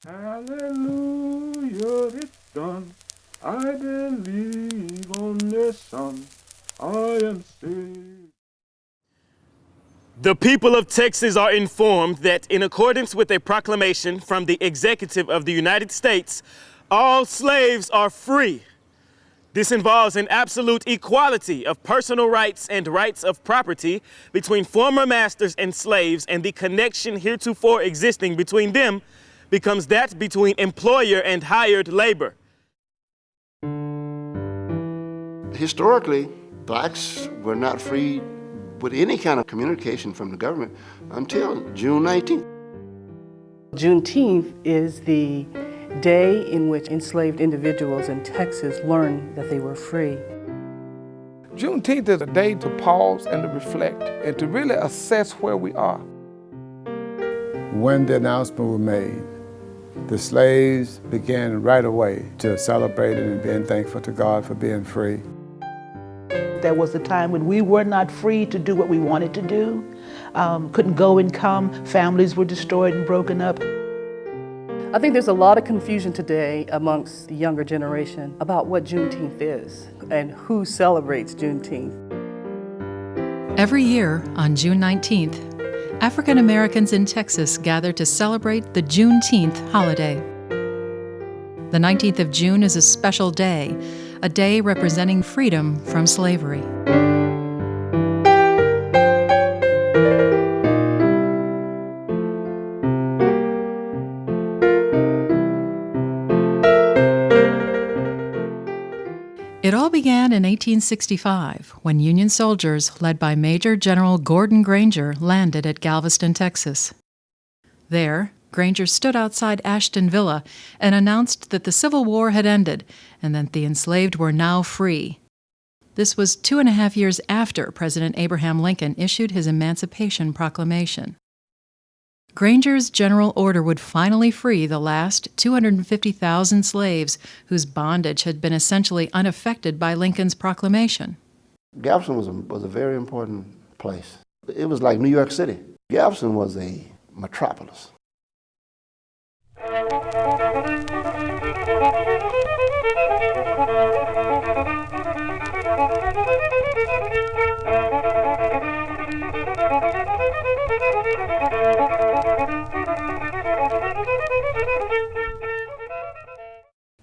Hallelujah, it's done. I believe on the Son. I am saved. The people of Texas are informed that in accordance with a proclamation from the executive of the United States, all slaves are free. This involves an absolute equality of personal rights and rights of property between former masters and slaves, and the connection heretofore existing between them becomes that between employer and hired labor. Historically, blacks were not free with any kind of communication from the government until June 19th. Juneteenth is the day in which enslaved individuals in Texas learned that they were free. Juneteenth is a day to pause and to reflect and to really assess where we are. When the announcement was made, the slaves began right away to celebrate it and being thankful to God for being free. There was a time when we were not free to do what we wanted to do, couldn't go and come, families were destroyed and broken up. I think there's a lot of confusion today amongst the younger generation about what Juneteenth is and who celebrates Juneteenth. Every year on June 19th, African Americans in Texas gather to celebrate the Juneteenth holiday. The 19th of June is a special day, a day representing freedom from slavery. It all began in 1865 when Union soldiers led by Major General Gordon Granger landed at Galveston, Texas. There, Granger stood outside Ashton Villa and announced that the Civil War had ended and that the enslaved were now free. This was 2.5 years after President Abraham Lincoln issued his Emancipation Proclamation. Granger's general order would finally free the last 250,000 slaves whose bondage had been essentially unaffected by Lincoln's proclamation. Galveston was a very important place. It was like New York City. Galveston was a metropolis.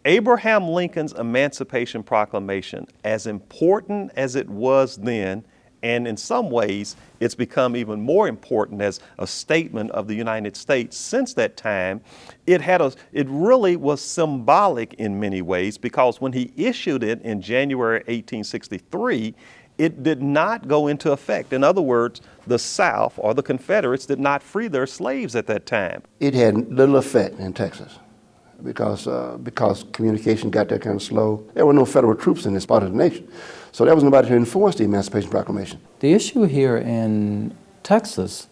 Abraham Lincoln's Emancipation Proclamation, as important as it was then, and in some ways it's become even more important as a statement of the United States since that time, it really was symbolic in many ways, because when he issued it in January 1863, it did not go into effect. In other words, the South or the Confederates did not free their slaves at that time. It had little effect in Texas because communication got there kind of slow. There were no federal troops in this part of the nation, so there was nobody to enforce the Emancipation Proclamation. The issue here in Texas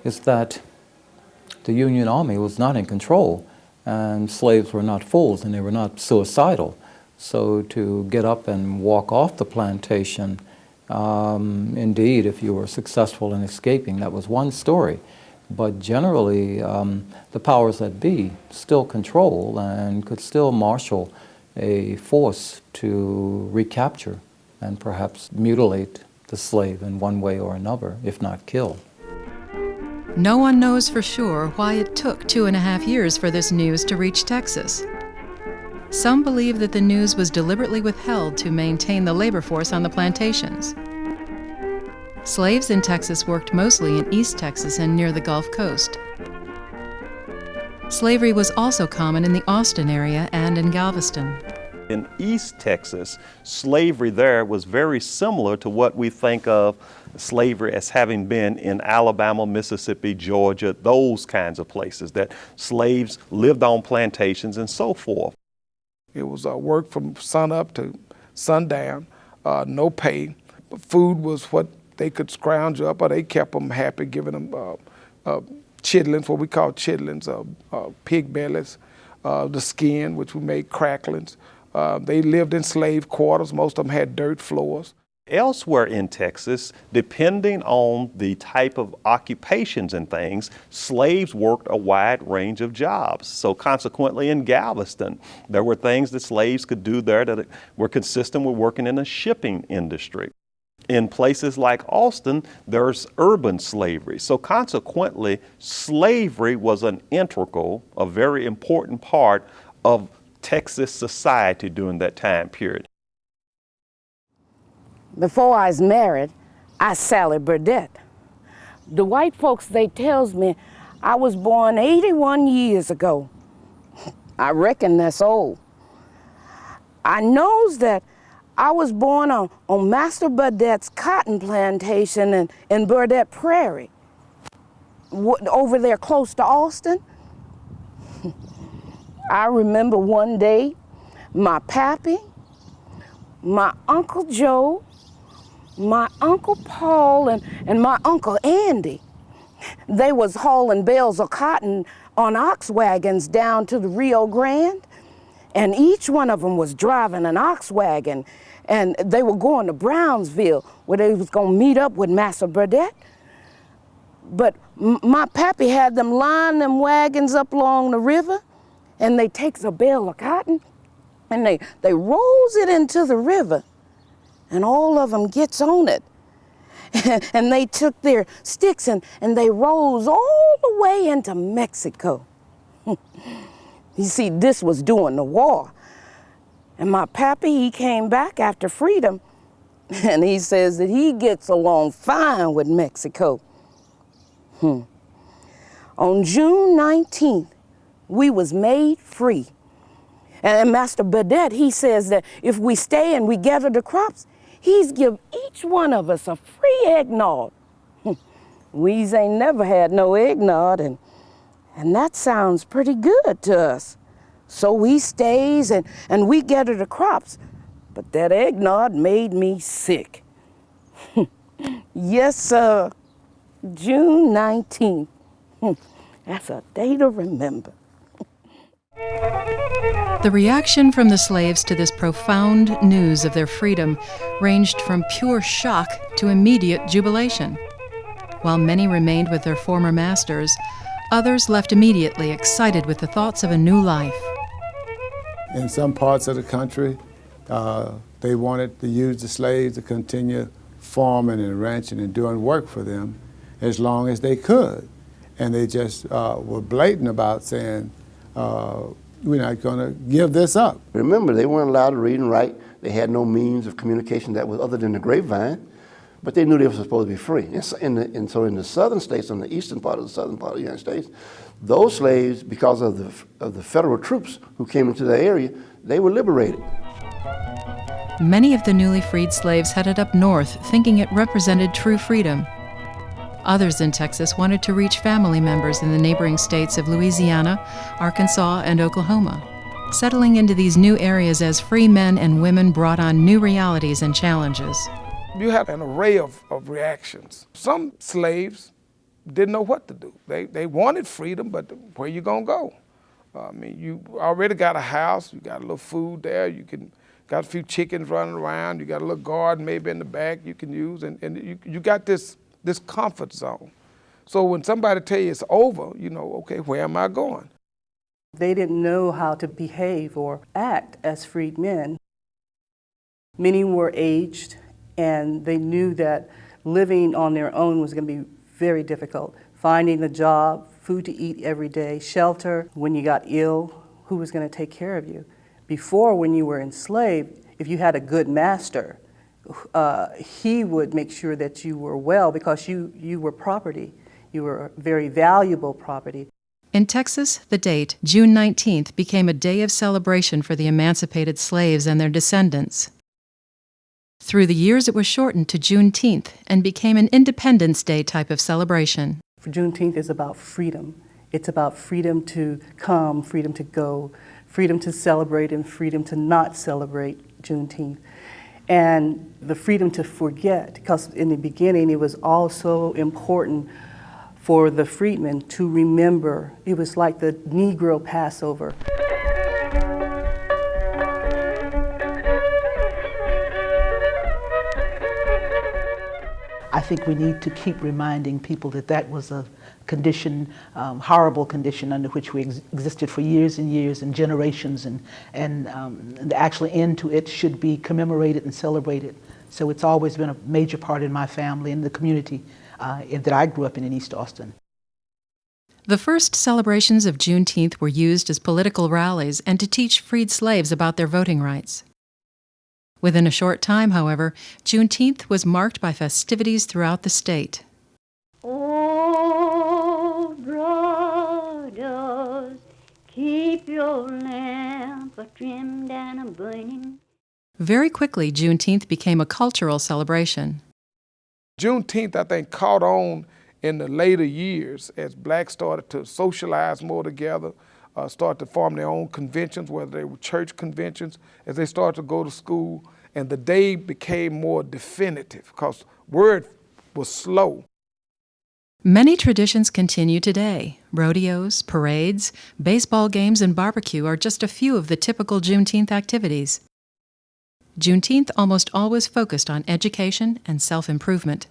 is that the Union Army was not in control, and slaves were not fools, and they were not suicidal. So to get up and walk off the plantation, indeed, if you were successful in escaping, that was one story. But generally, the powers that be still control and could still marshal a force to recapture and perhaps mutilate the slave in one way or another, if not kill. No one knows for sure why it took 2.5 years for this news to reach Texas. Some believe that the news was deliberately withheld to maintain the labor force on the plantations. Slaves in Texas worked mostly in East Texas and near the Gulf Coast. Slavery was also common in the Austin area and in Galveston. In East Texas, slavery there was very similar to what we think of slavery as having been in Alabama, Mississippi, Georgia, those kinds of places, that slaves lived on plantations and so forth. It was work from sun up to sundown, no pay. Food was what they could scrounge up, or they kept them happy, giving them chitlins, what we call chitlins, pig bellies, the skin, which we made cracklings. They lived in slave quarters. Most of them had dirt floors. Elsewhere in Texas, depending on the type of occupations and things, slaves worked a wide range of jobs. So consequently in Galveston, there were things that slaves could do there that were consistent with working in the shipping industry. In places like Austin, there's urban slavery. So consequently, slavery was an integral, a very important part of Texas society during that time period. Before I was married, I Sally Burdett. The white folks, they tells me I was born 81 years ago. I reckon that's old. I knows that I was born on Master Burdett's cotton plantation in Burdett Prairie, over there close to Austin. I remember one day, my pappy, my Uncle Joe, my Uncle Paul, and my Uncle Andy, they was hauling bales of cotton on ox wagons down to the Rio Grande, and each one of them was driving an ox wagon, and they were going to Brownsville, where they was gonna meet up with Master Burdett. But my pappy had them line them wagons up along the river, and they takes a bale of cotton, and they rolls it into the river, and all of them gets on it. And they took their sticks and they rose all the way into Mexico. You see, this was during the war. And my pappy, he came back after freedom, and he says that he gets along fine with Mexico. On June 19th, we was made free. And Master Burdett, he says that if we stay and we gather the crops, he's give each one of us a free eggnog. We's ain't never had no eggnog, and that sounds pretty good to us. So we stays and we gather the crops, but that eggnog made me sick. Yes, sir, June 19th. That's a day to remember. The reaction from the slaves to this profound news of their freedom ranged from pure shock to immediate jubilation. While many remained with their former masters, others left immediately excited with the thoughts of a new life. In some parts of the country, they wanted to use the slaves to continue farming and ranching and doing work for them as long as they could. And they just were blatant about saying, we're not going to give this up. Remember, they weren't allowed to read and write. They had no means of communication that was other than the grapevine, but they knew they were supposed to be free. And so in the southern states, on the eastern part of the southern part of the United States, those slaves, because of the federal troops who came into the area, they were liberated. Many of the newly freed slaves headed up north, thinking it represented true freedom. Others in Texas wanted to reach family members in the neighboring states of Louisiana, Arkansas, and Oklahoma. Settling into these new areas as free men and women brought on new realities and challenges. You had an array of reactions. Some slaves didn't know what to do. They wanted freedom, but where you gonna go? I mean, you already got a house, you got a little food there, got a few chickens running around, you got a little garden maybe in the back you can use, and you got this comfort zone. So when somebody tell you it's over, you know, okay, where am I going? They didn't know how to behave or act as freed men. Many were aged, and they knew that living on their own was going to be very difficult. Finding a job, food to eat every day, shelter. When you got ill, who was going to take care of you? Before, when you were enslaved, if you had a good master, he would make sure that you were well because you were property. You were very valuable property. In Texas, the date, June 19th, became a day of celebration for the emancipated slaves and their descendants. Through the years, it was shortened to Juneteenth and became an Independence Day type of celebration. For Juneteenth is about freedom. It's about freedom to come, freedom to go, freedom to celebrate, and freedom to not celebrate Juneteenth. And the freedom to forget, because in the beginning it was also important for the freedmen to remember. It was like the Negro Passover. I think we need to keep reminding people that that was a condition, horrible condition under which we existed for years and years and generations, and the actual end to it should be commemorated and celebrated. So it's always been a major part in my family and the community that I grew up in East Austin. The first celebrations of Juneteenth were used as political rallies and to teach freed slaves about their voting rights. Within a short time, however, Juneteenth was marked by festivities throughout the state. Oh, brothers, keep your lamp trimmed and burning. Very quickly, Juneteenth became a cultural celebration. Juneteenth, I think, caught on in the later years as blacks started to socialize more together, start to form their own conventions, whether they were church conventions, as they started to go to school, and the day became more definitive because word was slow. Many traditions continue today. Rodeos, parades, baseball games, and barbecue are just a few of the typical Juneteenth activities. Juneteenth almost always focused on education and self-improvement.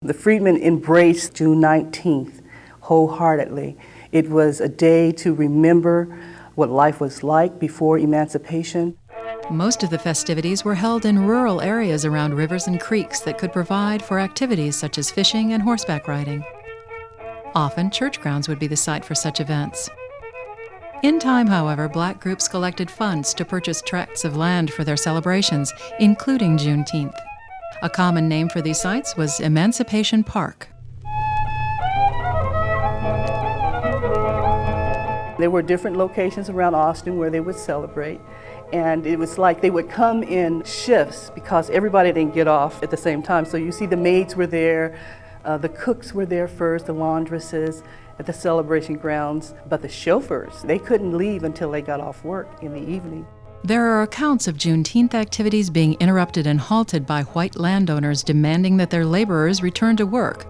The freedmen embraced June 19th wholeheartedly. It was a day to remember what life was like before emancipation. Most of the festivities were held in rural areas around rivers and creeks that could provide for activities such as fishing and horseback riding. Often, church grounds would be the site for such events. In time, however, black groups collected funds to purchase tracts of land for their celebrations, including Juneteenth. A common name for these sites was Emancipation Park. There were different locations around Austin where they would celebrate, and it was like they would come in shifts because everybody didn't get off at the same time. So you see the maids were there, the cooks were there first, the laundresses at the celebration grounds, but the chauffeurs, they couldn't leave until they got off work in the evening. There are accounts of Juneteenth activities being interrupted and halted by white landowners demanding that their laborers return to work.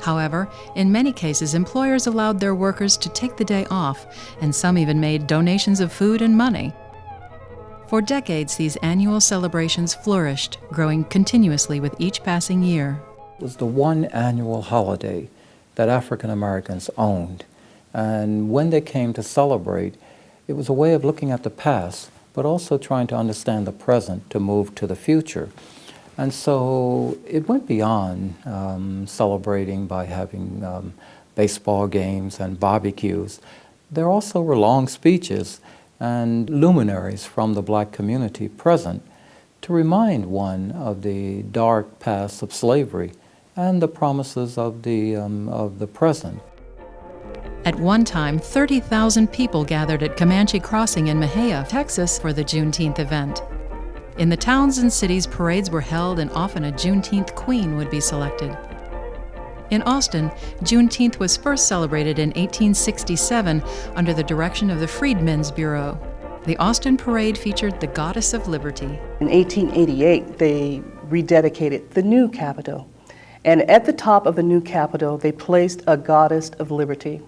However, in many cases, employers allowed their workers to take the day off, and some even made donations of food and money. For decades, these annual celebrations flourished, growing continuously with each passing year. It was the one annual holiday that African Americans owned, and when they came to celebrate, it was a way of looking at the past, but also trying to understand the present to move to the future. And so it went beyond celebrating by having baseball games and barbecues. There also were long speeches and luminaries from the black community present to remind one of the dark past of slavery and the promises of the present. At one time, 30,000 people gathered at Comanche Crossing in Mejia, Texas, for the Juneteenth event. In the towns and cities, parades were held, and often a Juneteenth queen would be selected. In Austin, Juneteenth was first celebrated in 1867 under the direction of the Freedmen's Bureau. The Austin parade featured the Goddess of Liberty. In 1888, they rededicated the new Capitol. And at the top of the new Capitol, they placed a Goddess of Liberty.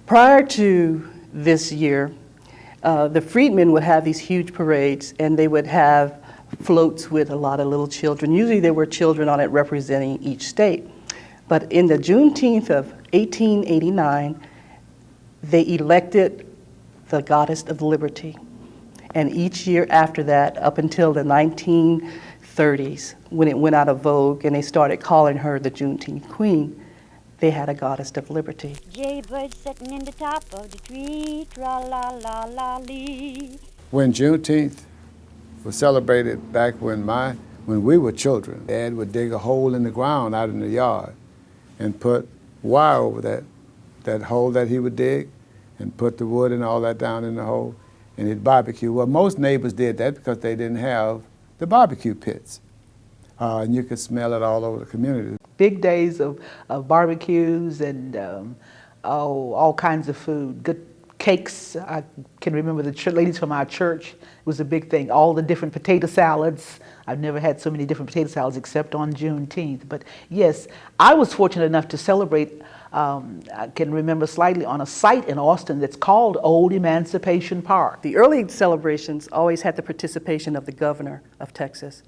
Prior to this year, the freedmen would have these huge parades, and they would have floats with a lot of little children. Usually there were children on it representing each state. But in the Juneteenth of 1889, they elected the Goddess of Liberty. And each year after that, up until the 1930s, when it went out of vogue and they started calling her the Juneteenth Queen, they had a Goddess of Liberty. Jaybird sitting in the top of the tree, tra-la-la-la-lee. When Juneteenth was celebrated back when we were children, Dad would dig a hole in the ground out in the yard and put wire over that hole that he would dig and put the wood and all that down in the hole, and he'd barbecue. Well, most neighbors did that because they didn't have the barbecue pits. And you could smell it all over the community. Big days of barbecues and all kinds of food. Good cakes. I can remember the ladies from our church. It was a big thing. All the different potato salads. I've never had so many different potato salads except on Juneteenth. But yes, I was fortunate enough to celebrate, I can remember slightly, on a site in Austin that's called Old Emancipation Park. The early celebrations always had the participation of the governor of Texas.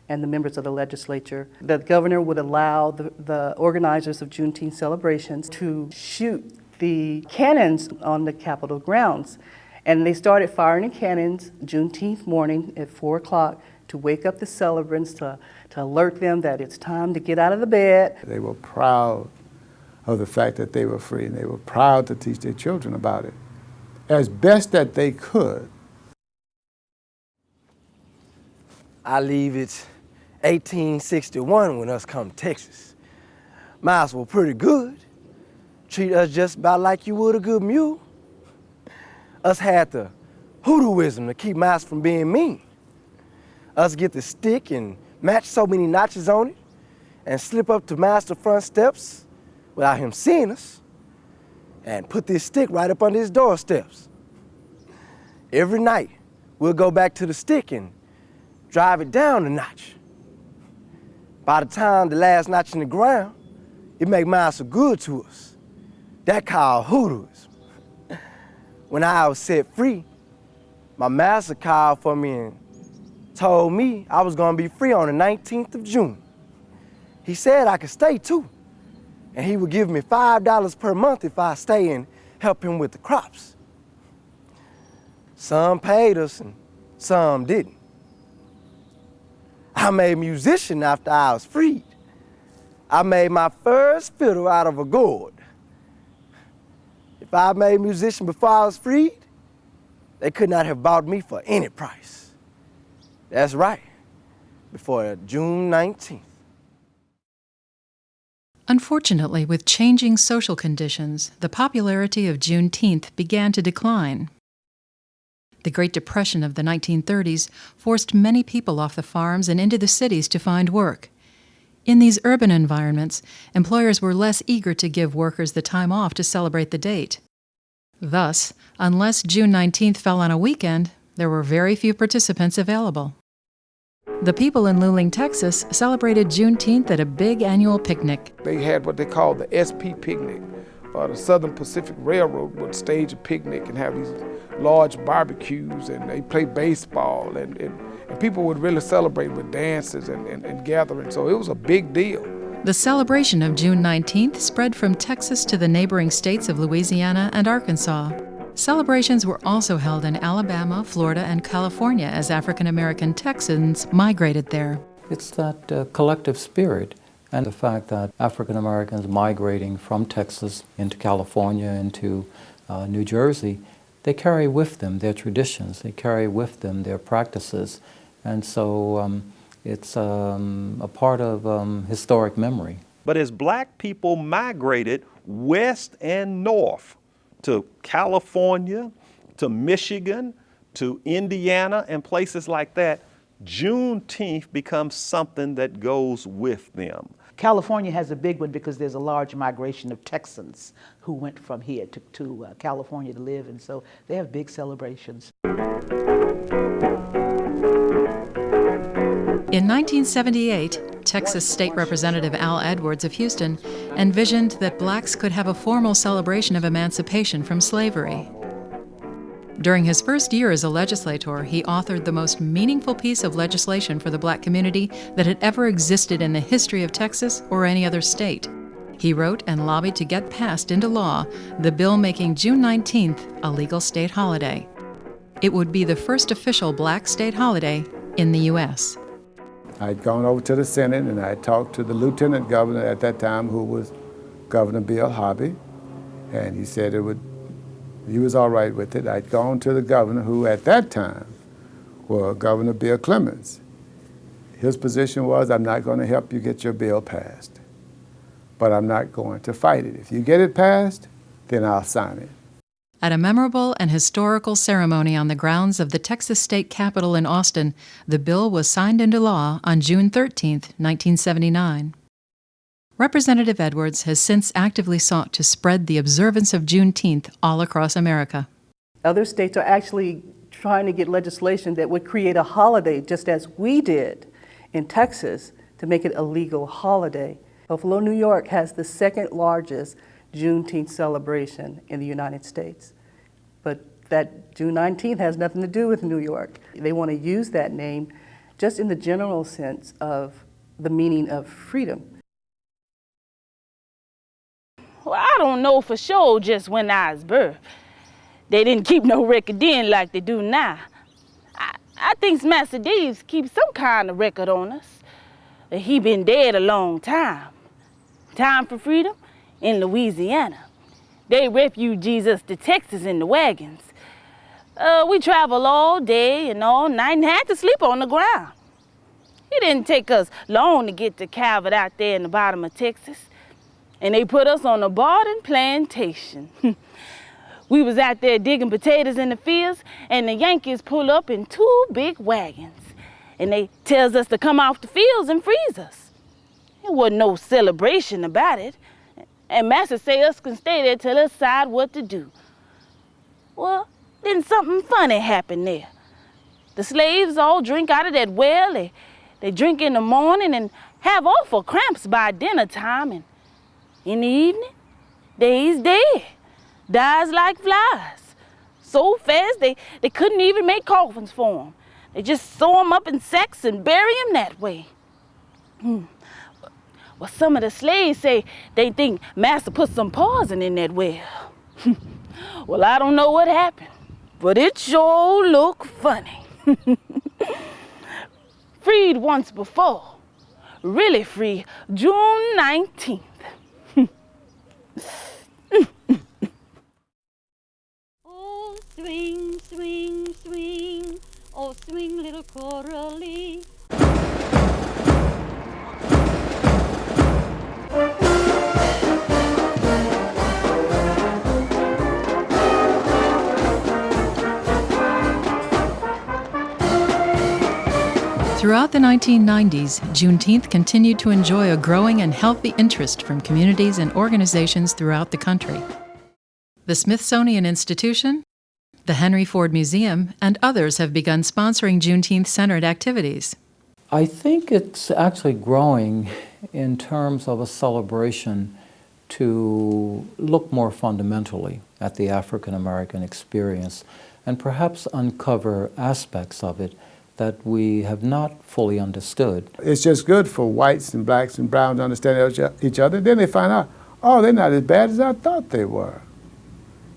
and the members of the legislature. The governor would allow the organizers of Juneteenth celebrations to shoot the cannons on the Capitol grounds. And they started firing the cannons Juneteenth morning at 4 o'clock to wake up the celebrants, to alert them that it's time to get out of the bed. They were proud of the fact that they were free, and they were proud to teach their children about it as best that they could. I leave it's 1861 when us come to Texas. Mice were pretty good. Treat us just about like you would a good mule. Us had the hoodooism to keep mice from being mean. Us get the stick and match so many notches on it and slip up to master front steps without him seeing us and put this stick right up under his doorsteps. Every night, we'll go back to the stick and drive it down a notch. By the time the last notch in the ground, it make master good to us. That called hoodooism. When I was set free, my master called for me and told me I was gonna be free on the 19th of June. He said I could stay too, and he would give me $5 per month if I stay and help him with the crops. Some paid us and some didn't. I made musician after I was freed. I made my first fiddle out of a gourd. If I made musician before I was freed, they could not have bought me for any price. That's right, before June 19th. Unfortunately, with changing social conditions, the popularity of Juneteenth began to decline. The Great Depression of the 1930s forced many people off the farms and into the cities to find work. In these urban environments, employers were less eager to give workers the time off to celebrate the date. Thus, unless June 19th fell on a weekend, there were very few participants available. The people in Luling, Texas celebrated Juneteenth at a big annual picnic. They had what they called the SP picnic. The Southern Pacific Railroad would stage a picnic and have these large barbecues, and they play baseball, and people would really celebrate with dances and gatherings. So it was a big deal. The celebration of June 19th spread from Texas to the neighboring states of Louisiana and Arkansas. Celebrations were also held in Alabama, Florida, and California as African American Texans migrated there. It's that collective spirit and the fact that African Americans migrating from Texas into California, into New Jersey, they carry with them their traditions, they carry with them their practices, and so it's a part of historic memory. But as black people migrated west and north to California, to Michigan, to Indiana, and places like that, Juneteenth becomes something that goes with them. California has a big one because there's a large migration of Texans who went from here to California to live, and so they have big celebrations. In 1978, Texas State Representative Al Edwards of Houston envisioned that blacks could have a formal celebration of emancipation from slavery. During his first year as a legislator, he authored the most meaningful piece of legislation for the black community that had ever existed in the history of Texas or any other state. He wrote and lobbied to get passed into law the bill making June 19th a legal state holiday. It would be the first official black state holiday in the U.S. I'd gone over to the Senate and I talked to the lieutenant governor at that time, who was Governor Bill Hobby, and he said he was all right with it. I'd gone to the governor, who at that time was Governor Bill Clemens. His position was, I'm not going to help you get your bill passed, but I'm not going to fight it. If you get it passed, then I'll sign it. At a memorable and historical ceremony on the grounds of the Texas State Capitol in Austin, the bill was signed into law on June 13, 1979. Representative Edwards has since actively sought to spread the observance of Juneteenth all across America. Other states are actually trying to get legislation that would create a holiday, just as we did in Texas, to make it a legal holiday. Buffalo, New York has the second largest Juneteenth celebration in the United States. But that June 19th has nothing to do with New York. They want to use that name just in the general sense of the meaning of freedom. Well, I don't know for sure just when I was birthed. They didn't keep no record then like they do now. I think Master Dave's keep some kind of record on us. He been dead a long time. Time for freedom in Louisiana. They refugees us to Texas in the wagons. We travel all day and all night and had to sleep on the ground. It didn't take us long to get to Calvert out there in the bottom of Texas. And they put us on a barden plantation. We was out there digging potatoes in the fields, and the Yankees pull up in 2 big wagons. And they tells us to come off the fields and freeze us. There wasn't no celebration about it. And Master say us can stay there till us decide what to do. Well, then something funny happened there. The slaves all drink out of that well. They drink in the morning and have awful cramps by dinner time. And in the evening, they's dead. Dies like flies. So fast they couldn't even make coffins for them. They just sew them up in sacks and bury them that way. Well, some of the slaves say they think Master put some poison in that well. Well, I don't know what happened, but it sure looked funny. Freed once before, really free, June 19th. Oh, swing, swing, swing, oh, swing, little Coralie. Throughout the 1990s, Juneteenth continued to enjoy a growing and healthy interest from communities and organizations throughout the country. The Smithsonian Institution, the Henry Ford Museum, and others have begun sponsoring Juneteenth-centered activities. I think it's actually growing in terms of a celebration to look more fundamentally at the African American experience and perhaps uncover aspects of it that we have not fully understood. It's just good for whites and blacks and browns to understand each other. Then they find out, oh, they're not as bad as I thought they were,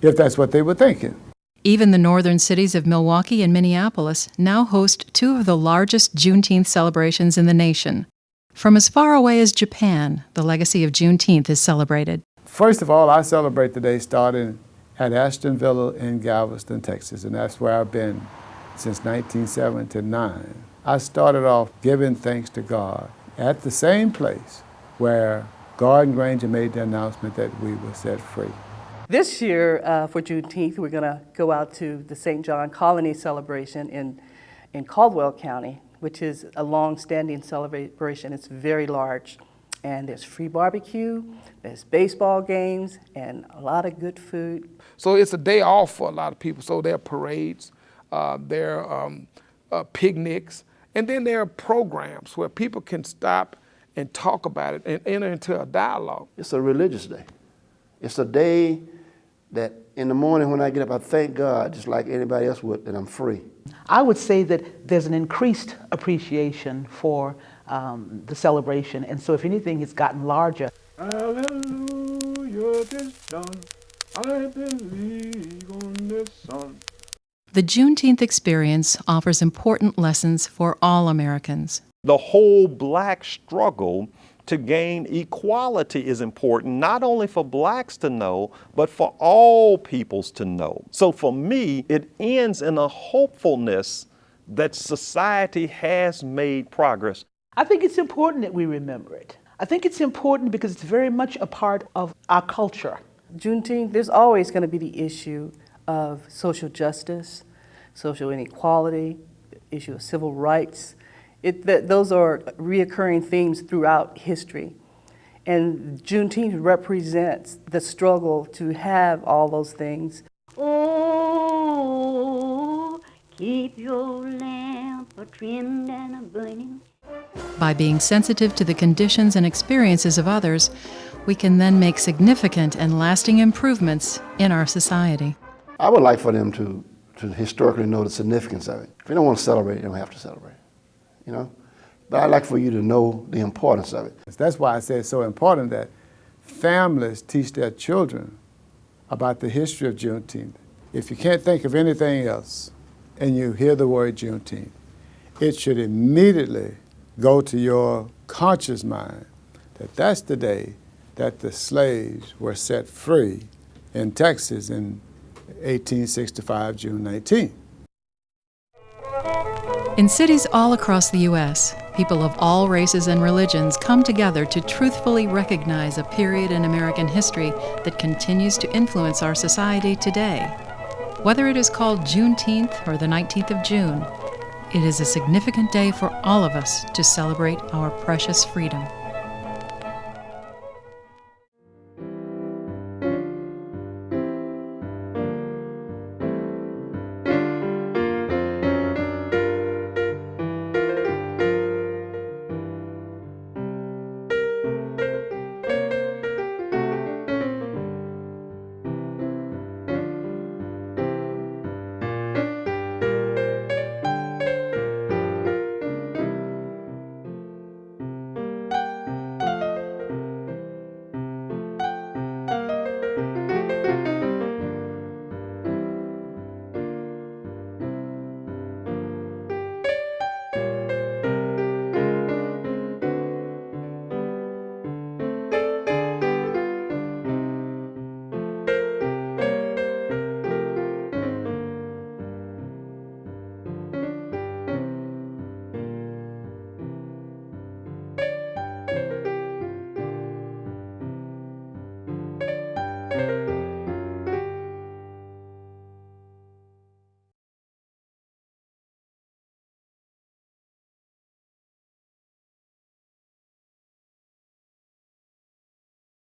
if that's what they were thinking. Even the northern cities of Milwaukee and Minneapolis now host 2 of the largest Juneteenth celebrations in the nation. From as far away as Japan, the legacy of Juneteenth is celebrated. First of all, I celebrate the day starting at Ashton Villa in Galveston, Texas, and that's where I've been since 1979. I started off giving thanks to God at the same place where Gordon Granger made the announcement that we were set free. This year, for Juneteenth, we're going to go out to the St. John Colony celebration in Caldwell County, which is a long-standing celebration. It's very large. And there's free barbecue, there's baseball games, and a lot of good food. So it's a day off for a lot of people. So there are parades, there are picnics, and then there are programs where people can stop and talk about it and enter into a dialogue. It's a religious day. It's a day that in the morning when I get up, I thank God, just like anybody else would, that I'm free. I would say that there's an increased appreciation for the celebration, and so if anything, it's gotten larger. Hallelujah, this done. I believe on this son. The Juneteenth experience offers important lessons for all Americans. The whole black struggle to gain equality is important, not only for blacks to know, but for all peoples to know. So for me, it ends in a hopefulness that society has made progress. I think it's important that we remember it. I think it's important because it's very much a part of our culture. Juneteenth, there's always going to be the issue of social justice, social inequality, the issue of civil rights. Those are reoccurring themes throughout history. And Juneteenth represents the struggle to have all those things. Oh, keep your lamp trimmed and a burning. By being sensitive to the conditions and experiences of others, we can then make significant and lasting improvements in our society. I would like for them to historically know the significance of it. If they don't want to celebrate, they don't have to celebrate. you know. But I'd like for you to know the importance of it. That's why I say it's so important that families teach their children about the history of Juneteenth. If you can't think of anything else and you hear the word Juneteenth, it should immediately go to your conscious mind that that's the day that the slaves were set free in Texas in 1865, June 19th. In cities all across the U.S., people of all races and religions come together to truthfully recognize a period in American history that continues to influence our society today. Whether it is called Juneteenth or the 19th of June, it is a significant day for all of us to celebrate our precious freedom.